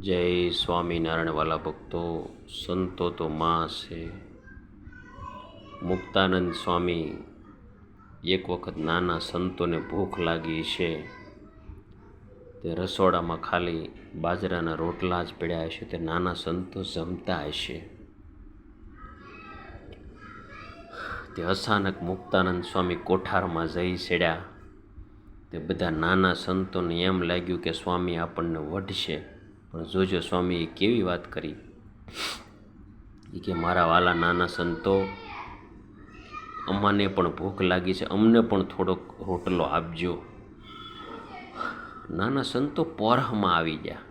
જય સ્વામિનારાયણ વાલા ભક્તો. સંતો તો માં છે. મુક્તાનંદ સ્વામી એક વખત નાના સંતોને ભૂખ લાગી છે. તે રસોડામાં ખાલી બાજરાના રોટલા જ પડ્યા હશે. તે નાના સંતો જમતા હશે. તે અચાનક મુક્તાનંદ સ્વામી કોઠારમાં જઈ ચડ્યા. તે બધા નાના સંતોને એમ લાગ્યું કે સ્વામી આપણને વઢશે. પણ જોજો સ્વામીએ કેવી વાત કરી કે મારા વાલા નાના સંતો, અમને પણ ભૂખ લાગી છે, અમને પણ થોડોક રોટલો આપજો. નાના સંતો પોરામાં આવી ગયા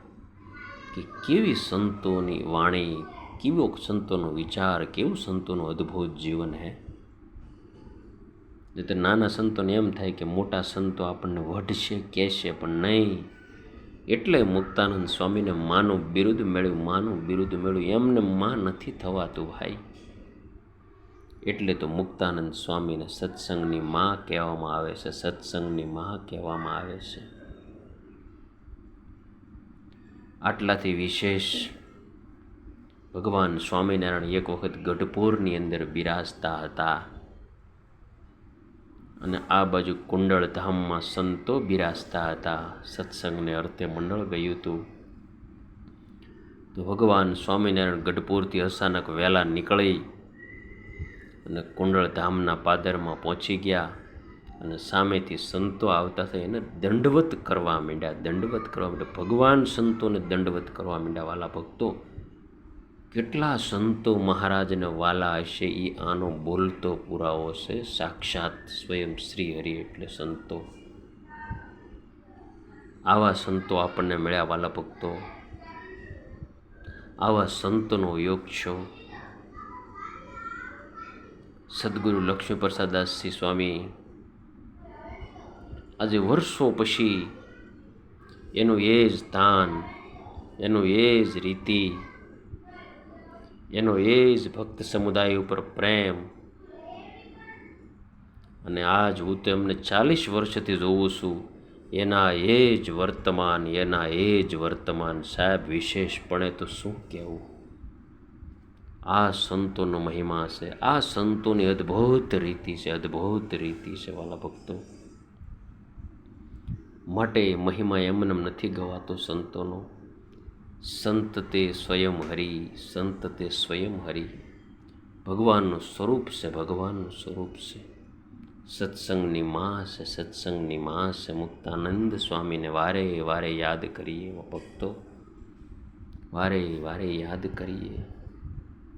કે કેવી સંતોની વાણી, કેવો સંતોનો વિચાર, કેવું સંતોનું અદ્ભુત જીવન હે. તો નાના સંતોને એમ થાય કે મોટા સંતો આપણને વઢશે, કહેશે, પણ નહીં. એટલે મુક્તાનંદ સ્વામીને માનું બિરુદ મળ્યું, માનું બિરુદ મળ્યું. એમને માં નથી થવાતું ભાઈ. એટલે તો મુક્તાનંદ સ્વામીને સત્સંગની માં કહેવામાં આવે છે, સત્સંગની માં કહેવામાં આવે છે. આટલાથી વિશેષ ભગવાન સ્વામિનારાયણ એક વખત ગઢપુરની અંદર બિરાજતા હતા અને આ બાજુ કુંડળ ધામમાં સંતો બિરાજતા હતા. સત્સંગને અર્થે મંડળ ગયું હતું. તો ભગવાન સ્વામિનારાયણ ગઢપુરથી અચાનક વહેલા નીકળી અને કુંડળ ધામના પાદરમાં પહોંચી ગયા અને સામેથી સંતો આવતા હતા. એને દંડવત કરવા માંડ્યા, દંડવત કરવા માંડ્યા. ભગવાન સંતોને દંડવત કરવા માંડ્યા. વાલા ભક્તો, કેટલા સંતો મહારાજને વાલા હશે એ આનો બોલતો પુરાવો છે. સાક્ષાત સ્વયં શ્રી હરિ એટલે સંતો. આવા સંતો આપણને મળ્યા વાલા ભક્તો. આવા સંતોનો યોગ છો. સદગુરુ લક્ષ્મીપ્રસાદદાસજી સ્વામી આજે વર્ષો પછી એનું એ જ દાન, એનું એ જ રીતિ, એનો એ જ ભક્ત સમુદાય ઉપર પ્રેમ, અને આજ હું તો એમને 40 વર્ષથી જોઉં છું. એના એ જ વર્તમાન, એના એ જ વર્તમાન. સાહેબ, વિશેષપણે તો શું કહેવું. આ સંતોનો મહિમા છે. આ સંતોની અદ્ભુત રીતિ છે, અદ્ભુત રીતિ છે વાલા ભક્તો. માટે મહિમા એમને નથી ગવાતો સંતોનો. સંત તે સ્વયં હરિ, સંત તે સ્વયં હરિ. ભગવાનનું સ્વરૂપ છે, ભગવાનનું સ્વરૂપ છે. સત્સંગની માં છે, સત્સંગની માં છે. મુક્તાનંદ સ્વામીને વારે વારે યાદ કરીએ ભક્તો, વારે વારે યાદ કરીએ.